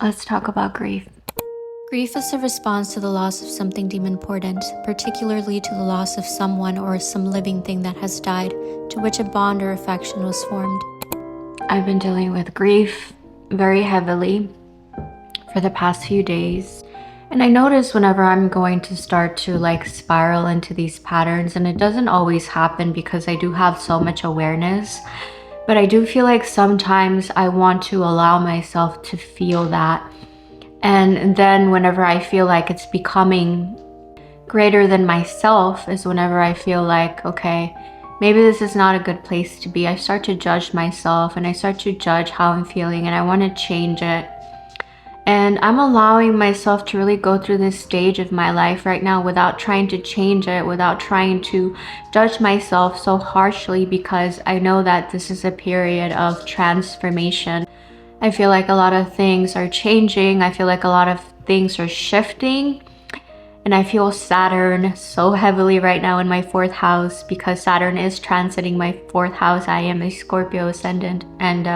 Let's talk about grief. Grief is a response to the loss of something deemed important, particularly to the loss of someone or some living thing that has died, to which a bond or affection was formed. I've been dealing with grief very heavily for the past few days. And I notice whenever I'm going to start to spiral into these patterns, and it doesn't always happen because I do have so much awareness, but I do feel like sometimes I want to allow myself to feel that. And then whenever I feel like it's becoming greater than myself is whenever I feel like, okay, maybe this is not a good place to be. I start to judge myself and I start to judge how I'm feeling, and I want to change it. And I'm allowing myself to really go through this stage of my life right now without trying to change it, without trying to judge myself so harshly, because I know that this is a period of transformation. I feel like a lot of things are changing. I feel like a lot of things are shifting. And I feel Saturn so heavily right now in my 4th house because Saturn is transiting my 4th house. I am a Scorpio ascendant. And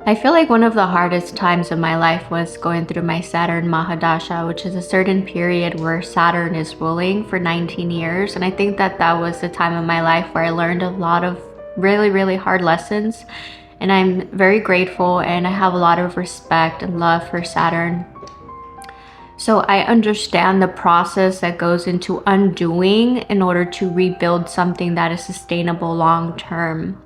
I feel like one of the hardest times of my life was going through my Saturn Mahadasha, which is a certain period where Saturn is ruling for 19 years. And I think that that was the time of my life where I learned a lot of really, really hard lessons. And I'm very grateful, and I have a lot of respect and love for Saturn. So I understand the process that goes into undoing in order to rebuild something that is sustainable long term.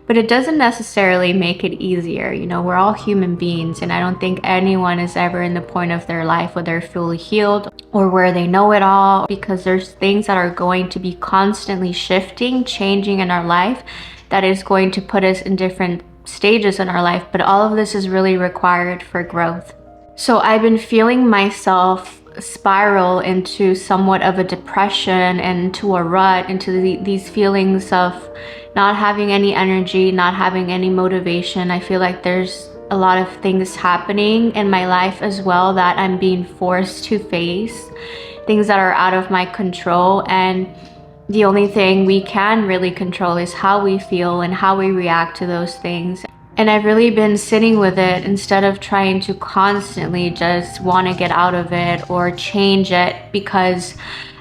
But it doesn't necessarily make it easier. You know, we're all human beings, and I don't think anyone is ever in the point of their life where they're fully healed or where they know it all, because there's things that are going to be constantly shifting, changing in our life that is going to put us in different stages in our life. But all of this is really required for growth. So I've been feeling myself spiral into somewhat of a depression and into a rut, into these feelings of not having any energy, not having any motivation. I feel like there's a lot of things happening in my life as well that I'm being forced to face, things that are out of my control. And the only thing we can really control is how we feel and how we react to those things. And I've really been sitting with it instead of trying to constantly just want to get out of it or change it, because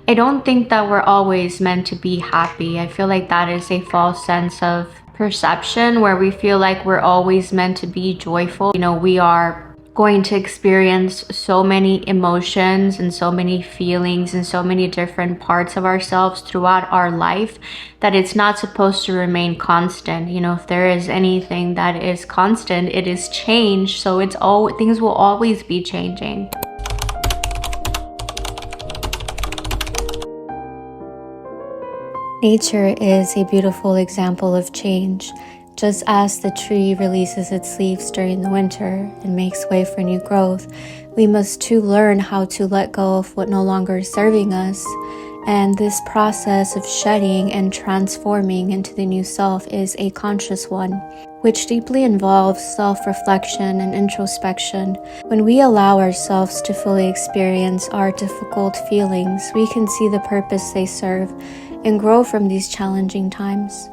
I don't think that we're always meant to be happy. I feel like that is a false sense of perception where we feel like we're always meant to be joyful. You know, we are going to experience so many emotions and so many feelings and so many different parts of ourselves throughout our life that it's not supposed to remain constant. You know, if there is anything that is constant, it is change. So it's all, things will always be changing. Nature is a beautiful example of change. Just as the tree releases its leaves during the winter and makes way for new growth, we must too learn how to let go of what no longer is serving us. And this process of shedding and transforming into the new self is a conscious one, which deeply involves self-reflection and introspection. When we allow ourselves to fully experience our difficult feelings, we can see the purpose they serve and grow from these challenging times.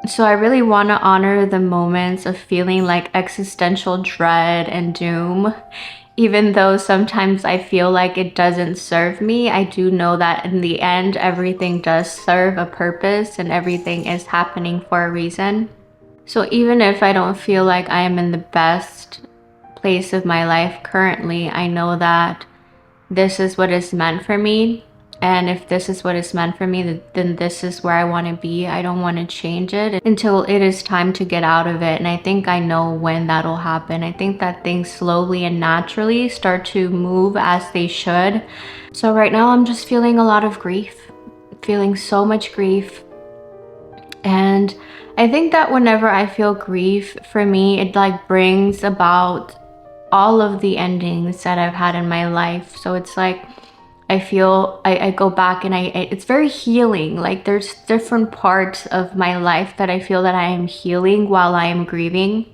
So I really want to honor the moments of feeling like existential dread and doom. Even though sometimes I feel like it doesn't serve me, I do know that in the end, everything does serve a purpose and everything is happening for a reason. So even if I don't feel like I am in the best place of my life currently, I know that this is what is meant for me. And if this is what is meant for me, then this is where I want to be. I don't want to change it until it is time to get out of it. And I think I know when that'll happen. I think that things slowly and naturally start to move as they should. So right now I'm just feeling a lot of grief, feeling so much grief. And I think that whenever I feel grief, for me, it like brings about all of the endings that I've had in my life. So it's like, I go back and it's very healing. Like there's different parts of my life that I feel that I am healing while I am grieving.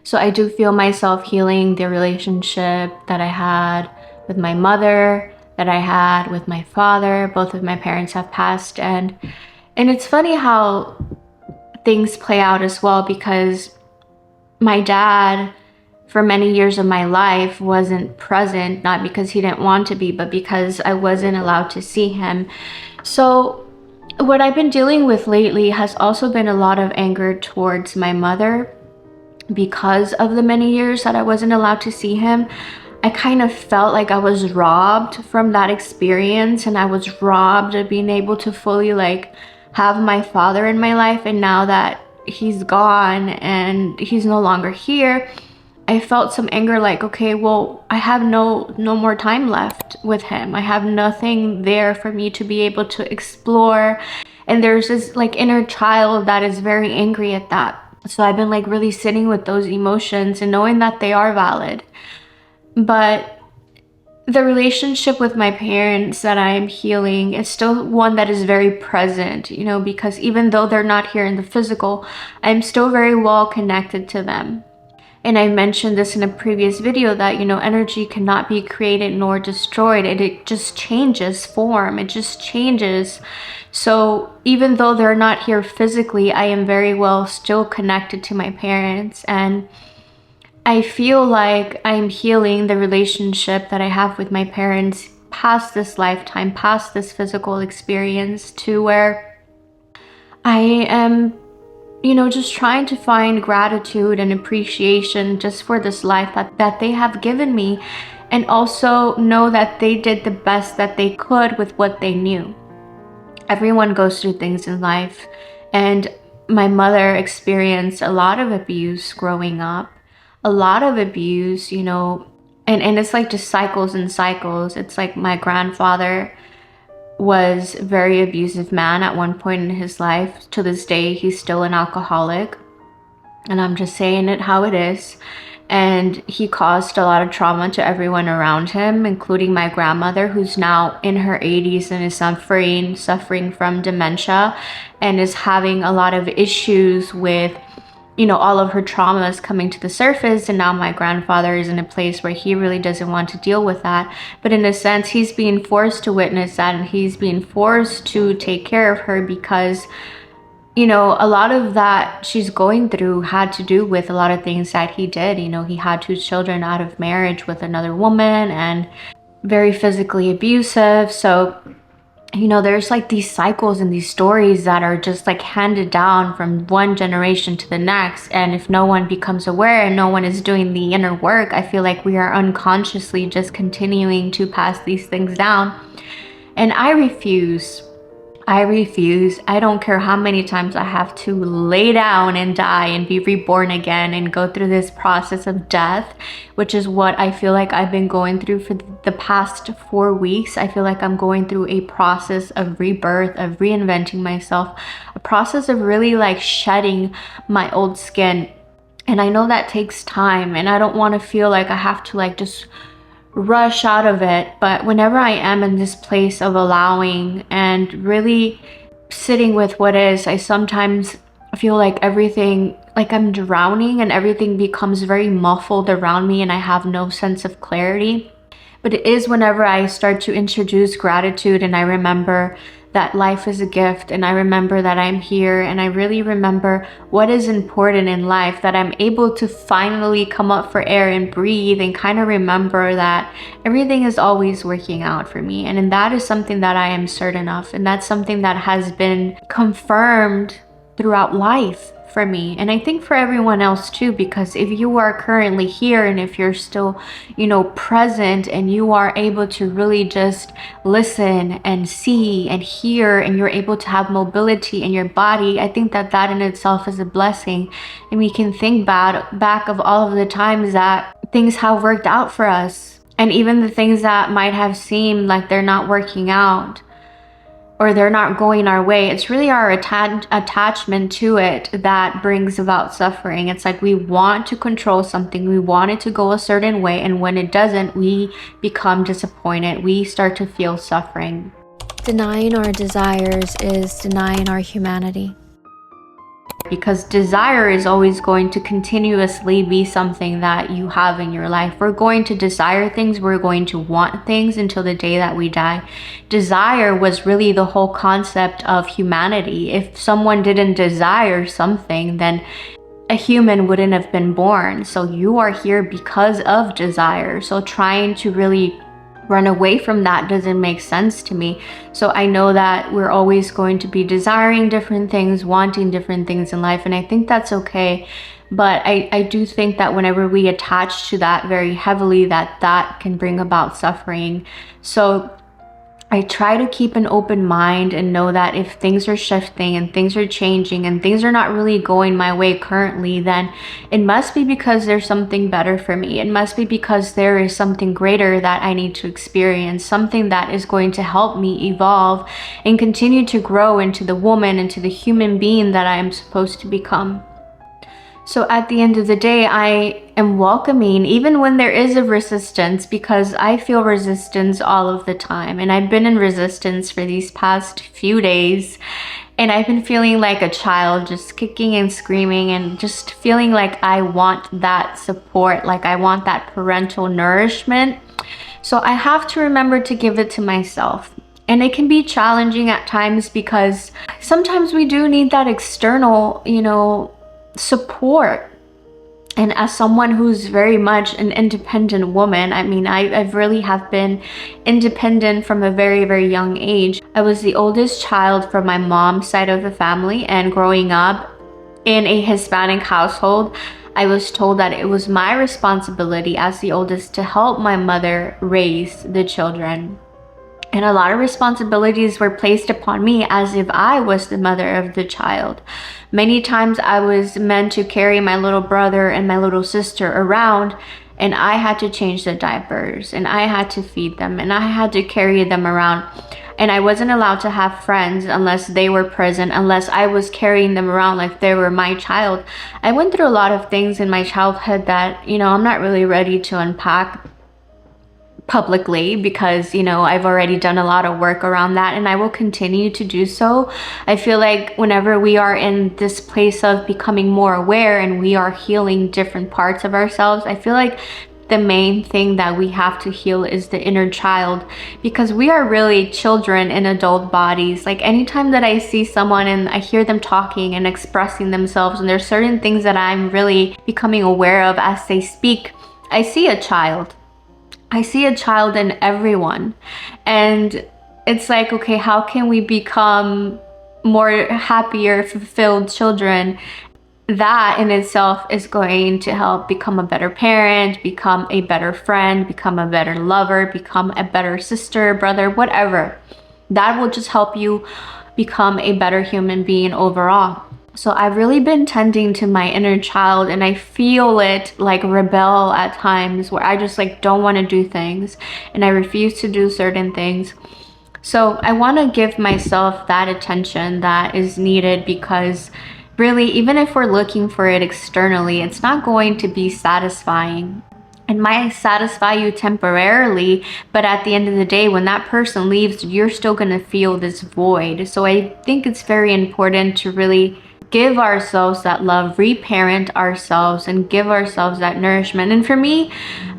So I do feel myself healing the relationship that I had with my mother, that I had with my father. Both of my parents have passed, and it's funny how things play out as well, because my dad, for many years of my life wasn't present, not because he didn't want to be, but because I wasn't allowed to see him. So what I've been dealing with lately has also been a lot of anger towards my mother because of the many years that I wasn't allowed to see him. I kind of felt like I was robbed from that experience, and I was robbed of being able to fully like have my father in my life. And now that he's gone and he's no longer here, I felt some anger, like, okay, well, I have no more time left with him. I have nothing there for me to be able to explore. And there's this like inner child that is very angry at that. So I've been like really sitting with those emotions and knowing that they are valid. But the relationship with my parents that I am healing is still one that is very present, you know, because even though they're not here in the physical, I'm still very well connected to them. And I mentioned this in a previous video that, you know, energy cannot be created nor destroyed. It just changes form. It just changes. So even though they're not here physically, I am very well still connected to my parents. And I feel like I'm healing the relationship that I have with my parents past this lifetime, past this physical experience, to where I am, you know, just trying to find gratitude and appreciation just for this life that they have given me, and also know that they did the best that they could with what they knew. Everyone goes through things in life, and my mother experienced a lot of abuse growing up, a lot of abuse, you know, and it's like just cycles and cycles. It's like my grandfather was a very abusive man at one point in his life. To this day, he's still an alcoholic, and I'm just saying it how it is. And he caused a lot of trauma to everyone around him, including my grandmother, who's now in her 80s and is suffering from dementia, and is having a lot of issues with, you know, all of her traumas coming to the surface. And now my grandfather is in a place where he really doesn't want to deal with that. But in a sense, he's being forced to witness that, and he's being forced to take care of her because, you know, a lot of that she's going through had to do with a lot of things that he did. You know, he had 2 children out of marriage with another woman and very physically abusive. So, you know, there's like these cycles and these stories that are just like handed down from one generation to the next. And if no one becomes aware and no one is doing the inner work, I feel like we are unconsciously just continuing to pass these things down. And I refuse. I don't care how many times I have to lay down and die and be reborn again and go through this process of death, which is what I feel like I've been going through for the past 4 weeks. I feel like I'm going through a process of rebirth, of reinventing myself, a process of really like shedding my old skin. And I know that takes time, and I don't want to feel like I have to like just rush out of it. But whenever I am in this place of allowing and really sitting with what is, I sometimes feel like everything, like I'm drowning and everything becomes very muffled around me and I have no sense of clarity. But it is whenever I start to introduce gratitude and I remember that life is a gift, and I remember that I'm here, and I really remember what is important in life, that I'm able to finally come up for air and breathe and kind of remember that everything is always working out for me. And that is something that I am certain of, and that's something that has been confirmed throughout life for me, and I think for everyone else too, because if you are currently here and if you're still, you know, present, and you are able to really just listen and see and hear, and you're able to have mobility in your body, I think that that in itself is a blessing. And we can think back of all of the times that things have worked out for us, and even the things that might have seemed like they're not working out or they're not going our way. It's really our attachment to it that brings about suffering. It's like we want to control something, we want it to go a certain way, and when it doesn't, we become disappointed. We start to feel suffering. Denying our desires is denying our humanity. Because desire is always going to continuously be something that you have in your life. We're going to desire things, we're going to want things until the day that we die. Desire was really the whole concept of humanity. If someone didn't desire something, then a human wouldn't have been born. So you are here because of desire. So trying to really run away from that doesn't make sense to me. So I know that we're always going to be desiring different things, wanting different things in life, and I think that's okay. But I do think that whenever we attach to that very heavily, that can bring about suffering. So I try to keep an open mind and know that if things are shifting and things are changing and things are not really going my way currently, then it must be because there's something better for me. It must be because there is something greater that I need to experience, something that is going to help me evolve and continue to grow into the woman, into the human being that I am supposed to become. So at the end of the day, I am welcoming, even when there is a resistance, because I feel resistance all of the time. And I've been in resistance for these past few days. And I've been feeling like a child, just kicking and screaming and just feeling like I want that support, like I want that parental nourishment. So I have to remember to give it to myself. And it can be challenging at times because sometimes we do need that external, support. And as someone who's very much an independent woman, I mean, I've really have been independent from a very, very young age. I was the oldest child from my mom's side of the family, and growing up in a Hispanic household, I was told that it was my responsibility as the oldest to help my mother raise the children. And a lot of responsibilities were placed upon me as if I was the mother of the child. Many times I was meant to carry my little brother and my little sister around, and I had to change the diapers, and I had to feed them, and I had to carry them around. And I wasn't allowed to have friends unless they were present, unless I was carrying them around like they were my child. I went through a lot of things in my childhood that, I'm not really ready to unpack publicly because I've already done a lot of work around that, and I will continue to do so. I feel like whenever we are in this place of becoming more aware and we are healing different parts of ourselves, I feel like the main thing that we have to heal is the inner child, because we are really children in adult bodies. Like anytime that I see someone and I hear them talking and expressing themselves, and there's certain things that I'm really becoming aware of as they speak, I see a child. I see a child in everyone. And it's like, okay, how can we become more happier, fulfilled children? That in itself is going to help become a better parent, become a better friend, become a better lover, become a better sister, brother, whatever. That will just help you become a better human being overall. So I've really been tending to my inner child, and I feel it like rebel at times where I just don't want to do things and I refuse to do certain things. So I want to give myself that attention that is needed, because really, even if we're looking for it externally, it's not going to be satisfying. It might satisfy you temporarily, but at the end of the day, when that person leaves, you're still going to feel this void. So I think it's very important to really give ourselves that love, reparent ourselves, and give ourselves that nourishment. And for me,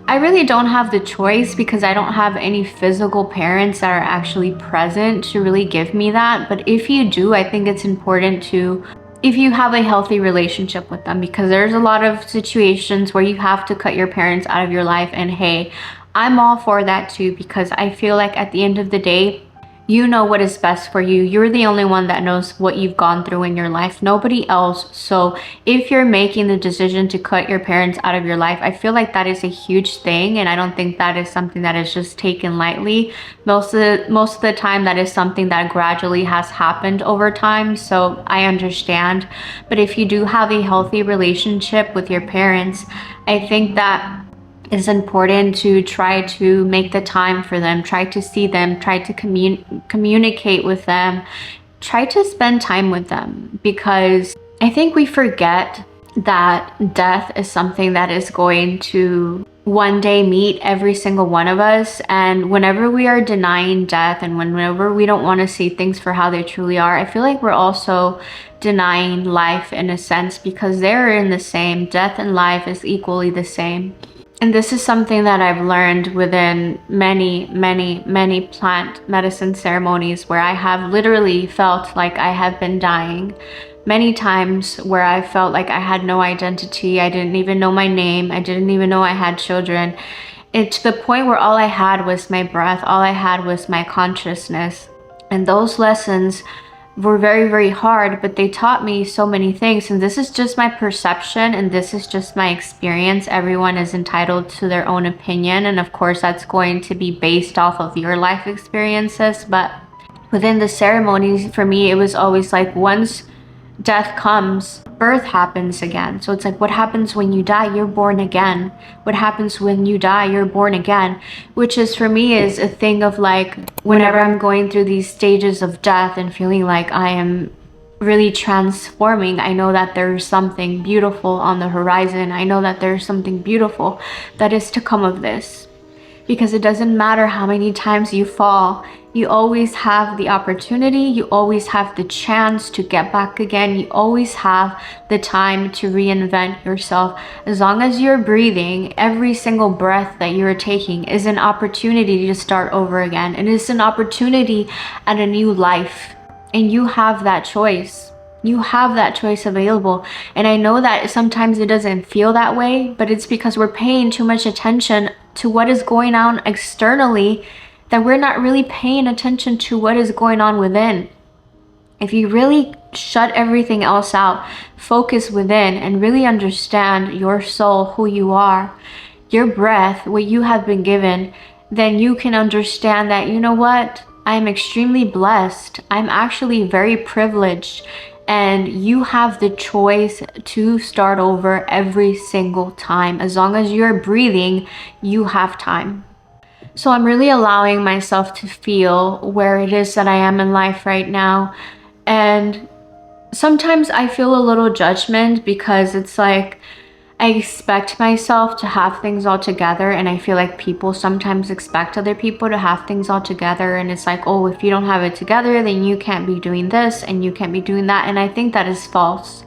I really don't have the choice because I don't have any physical parents that are actually present to really give me that. But if you do, I think it's important to, if you have a healthy relationship with them, because there's a lot of situations where you have to cut your parents out of your life. And hey, I'm all for that too, because I feel like at the end of the day, you know what is best for you. You're the only one that knows what you've gone through in your life, nobody else. So if you're making the decision to cut your parents out of your life, I feel like that is a huge thing, and I don't think that is something that is just taken lightly. Most of the time, that is something that gradually has happened over time. So I understand. But if you do have a healthy relationship with your parents, I think that it's important to try to make the time for them, try to see them, try to communicate with them, try to spend time with them, because I think we forget that death is something that is going to one day meet every single one of us. And whenever we are denying death and whenever we don't want to see things for how they truly are, I feel like we're also denying life in a sense, because they're in the same. Death and life is equally the same. And this is something that I've learned within many plant medicine ceremonies, where I have literally felt like I have been dying. many times where I felt like I had no identity. I didn't even know my name. I didn't even know I had children. It's to the point where all I had was my breath. All I had was my consciousness. And those lessons were very, very hard, but they taught me so many things. And this is just my perception, and this is just my experience. Everyone is entitled to their own opinion, and of course that's going to be based off of your life experiences. But within the ceremonies, for me, it was always like, once death comes, birth happens again. So it's like, what happens when you die? You're born again. What happens when you die? You're born again. Which is, for me, is a thing of like, whenever I'm going through these stages of death and feeling like I am really transforming, I know that there's something beautiful on the horizon. I know that there's something beautiful that is to come of this. Because it doesn't matter how many times you fall, you always have the opportunity, you always have the chance to get back again, you always have the time to reinvent yourself. As long as you're breathing, every single breath that you're taking is an opportunity to start over again. And it's an opportunity at a new life. And you have that choice. You have that choice available. And I know that sometimes it doesn't feel that way, but it's because we're paying too much attention to what is going on externally that we're not really paying attention to what is going on within. If you really shut everything else out, focus within, and really understand your soul, who you are, your breath, what you have been given, then you can understand that, you know what? I'm extremely blessed. I'm actually very privileged. And you have the choice to start over every single time. As long as you're breathing, you have time. So I'm really allowing myself to feel where it is that I am in life right now. And sometimes I feel a little judgment, because it's like, I expect myself to have things all together, and I feel like people sometimes expect other people to have things all together, and it's like, oh, if you don't have it together, then you can't be doing this and you can't be doing that. And I think that is false.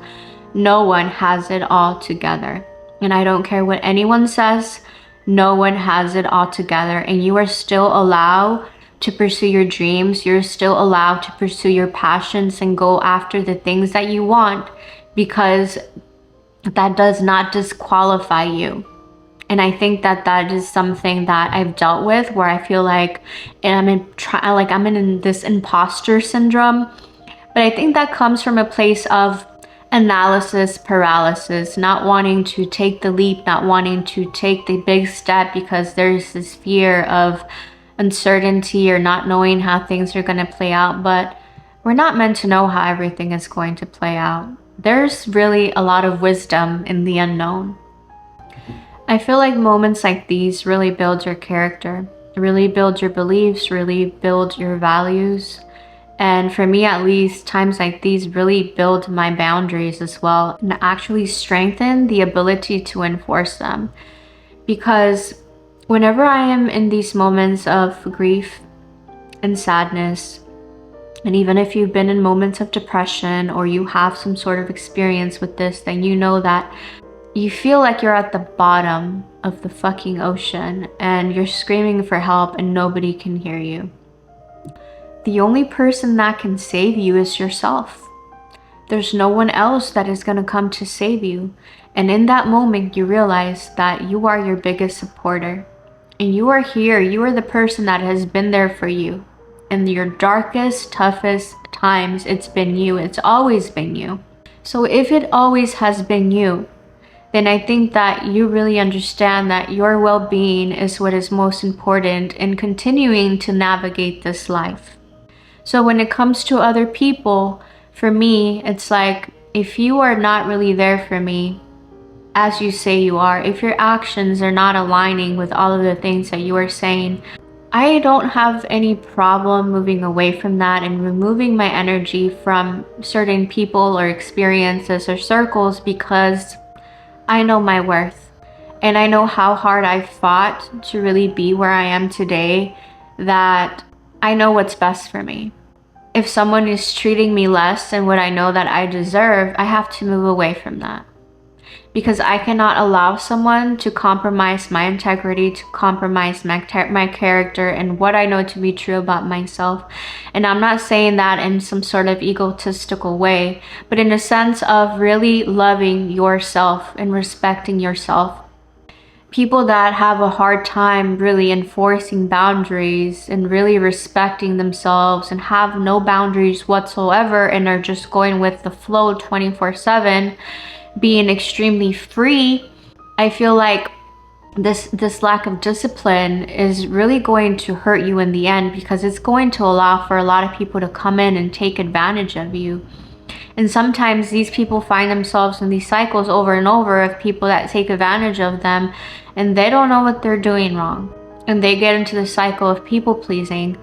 No one has it all together, and I don't care what anyone says. No one has it all together, and you are still allowed to pursue your dreams. You're still allowed to pursue your passions and go after the things that you want, because that does not disqualify you. And I think that that is something that I've dealt with, where I feel like I'm in this imposter syndrome. But I think that comes from a place of analysis paralysis, not wanting to take the leap, not wanting to take the big step, because there's this fear of uncertainty or not knowing how things are going to play out. But we're not meant to know how everything is going to play out. There's really a lot of wisdom in the unknown. I feel like moments like these really build your character, really build your beliefs, really build your values. And for me, at least, times like these really build my boundaries as well, and actually strengthen the ability to enforce them. Because whenever I am in these moments of grief and sadness, and even if you've been in moments of depression, or you have some sort of experience with this, then you know that you feel like you're at the bottom of the fucking ocean and you're screaming for help and nobody can hear you. The only person that can save you is yourself. There's no one else that is going to come to save you. And in that moment, you realize that you are your biggest supporter. And you are here. You are the person that has been there for you. In your darkest, toughest times, it's been you. It's always been you. So if it always has been you, then I think that you really understand that your well-being is what is most important in continuing to navigate this life. So when it comes to other people, for me, it's like, if you are not really there for me as you say you are, if your actions are not aligning with all of the things that you are saying, I don't have any problem moving away from that and removing my energy from certain people or experiences or circles, because I know my worth. And I know how hard I fought to really be where I am today, that I know what's best for me. If someone is treating me less than what I know that I deserve, I have to move away from that. because I cannot allow someone to compromise my integrity, to compromise my character and what I know to be true about myself. And I'm not saying that in some sort of egotistical way, but in a sense of really loving yourself and respecting yourself. People that have a hard time really enforcing boundaries and really respecting themselves and have no boundaries whatsoever and are just going with the flow 24/7, being extremely free, I feel like this lack of discipline is really going to hurt you in the end, because it's going to allow for a lot of people to come in and take advantage of you. And sometimes these people find themselves in these cycles over and over of people that take advantage of them, and they don't know what they're doing wrong. And they get into the cycle of people pleasing.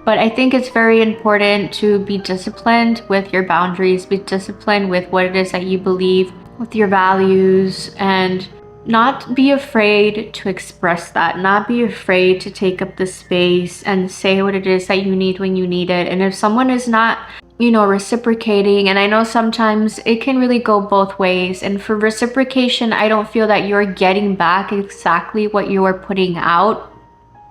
But I think it's very important to be disciplined with your boundaries, be disciplined with what it is that you believe, with your values, and not be afraid to express that, not be afraid to take up the space and say what it is that you need when you need it. And if someone is not, you know, reciprocating, and I know sometimes it can really go both ways, and for reciprocation, I don't feel that you're getting back exactly what you are putting out.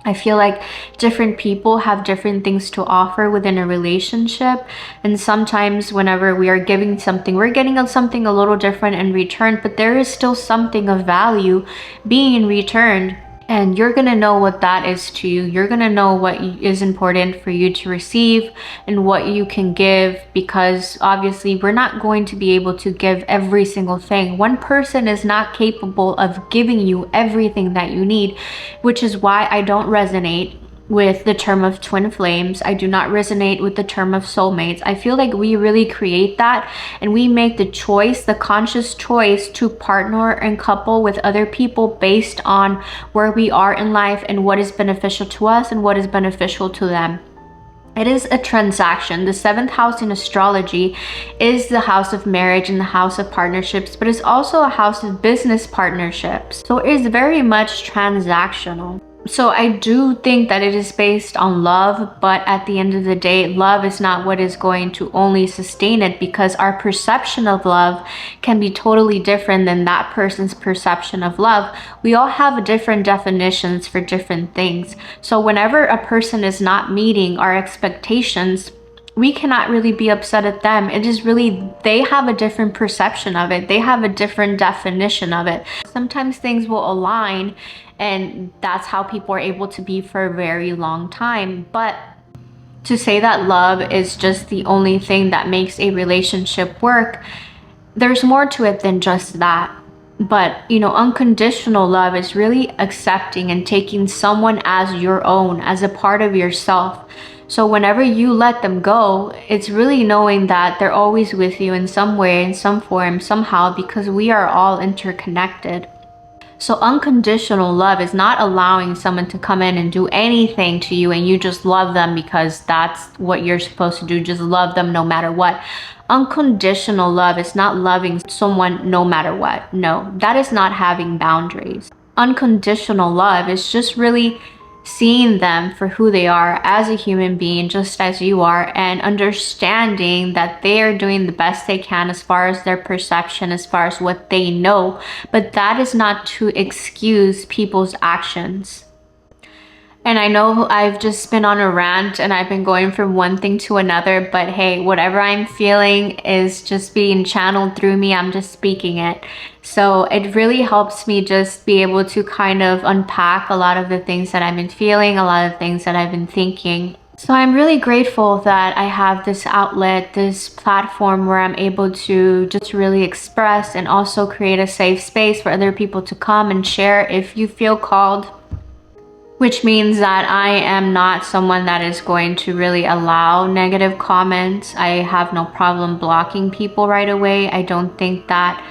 I feel like different people have different things to offer within a relationship, and sometimes whenever we are giving something, we're getting something a little different in return, but there is still something of value being returned. And you're gonna know what that is to you. You're gonna know what is important for you to receive and what you can give, because obviously we're not going to be able to give every single thing. One person is not capable of giving you everything that you need, which is why I don't resonate with the term of twin flames. I do not resonate with the term of soulmates. I feel like we really create that, and we make the choice, the conscious choice, to partner and couple with other people based on where we are in life and what is beneficial to us and what is beneficial to them. It is a transaction. The 7th house in astrology is the house of marriage and the house of partnerships, but it's also a house of business partnerships. So it is very much transactional. So I do think that it is based on love, but at the end of the day, love is not what is going to only sustain it, because our perception of love can be totally different than that person's perception of love. We all have different definitions for different things. So whenever a person is not meeting our expectations, we cannot really be upset at them. It is really, they have a different perception of it. They have a different definition of it. Sometimes things will align, and that's how people are able to be for a very long time. But to say that love is just the only thing that makes a relationship work, there's more to it than just that. But, you know, unconditional love is really accepting and taking someone as your own, as a part of yourself. So whenever you let them go, it's really knowing that they're always with you in some way, in some form, somehow, because we are all interconnected. So unconditional love is not allowing someone to come in and do anything to you and you just love them because that's what you're supposed to do. Just love them no matter what. Unconditional love is not loving someone no matter what. No, that is not having boundaries. Unconditional love is just really seeing them for who they are as a human being, just as you are, and understanding that they are doing the best they can as far as their perception, as far as what they know. But that is not to excuse people's actions. And I know I've just been on a rant and I've been going from one thing to another, but hey, whatever I'm feeling is just being channeled through me. I'm just speaking it. So it really helps me just be able to kind of unpack a lot of the things that I've been feeling, a lot of things that I've been thinking. So I'm really grateful that I have this outlet, this platform where I'm able to just really express and also create a safe space for other people to come and share if you feel called. Which means that I am not someone that is going to really allow negative comments. I have no problem blocking people right away. I think that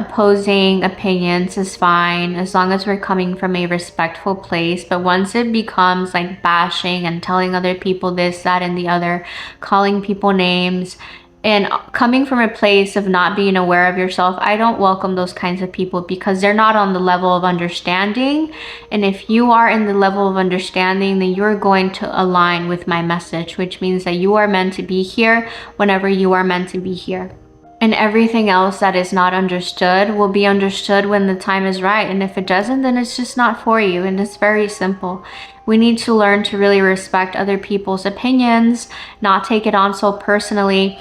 opposing opinions is fine as long as we're coming from a respectful place. But once it becomes like bashing and telling other people this, that, and the other, calling people names, and coming from a place of not being aware of yourself, I don't welcome those kinds of people because they're not on the level of understanding. And if you are in the level of understanding, then you're going to align with my message, which means that you are meant to be here whenever you are meant to be here. And everything else that is not understood will be understood when the time is right. And if it doesn't, then it's just not for you. And it's very simple. We need to learn to really respect other people's opinions, not take it on so personally.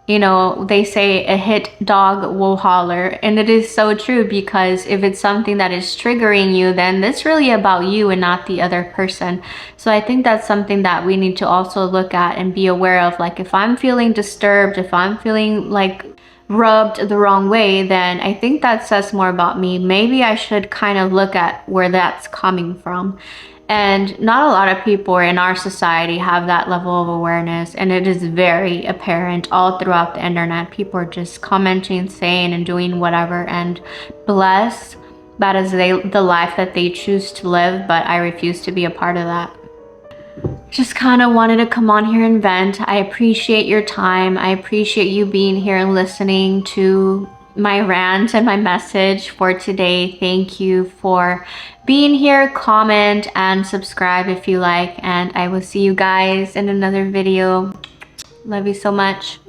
You know, they say a hit dog will holler, and it is so true, because if it's something that is triggering you, then it's really about you and not the other person. So I think that's something that we need to also look at and be aware of. Like, if I'm feeling disturbed, if I'm feeling like rubbed the wrong way, then I think that says more about me. Maybe I should kind of look at where that's coming from. And not a lot of people in our society have that level of awareness, and it is very apparent all throughout the internet. People are just commenting, saying, and doing whatever, and bless, that is the life that they choose to live, but I refuse to be a part of that. Just kind of wanted to come on here and vent. I appreciate your time. I appreciate you being here and listening to my rant and my message for today. Thank you for being here. Comment and subscribe if you like, and I will see you guys in another video. Love you so much.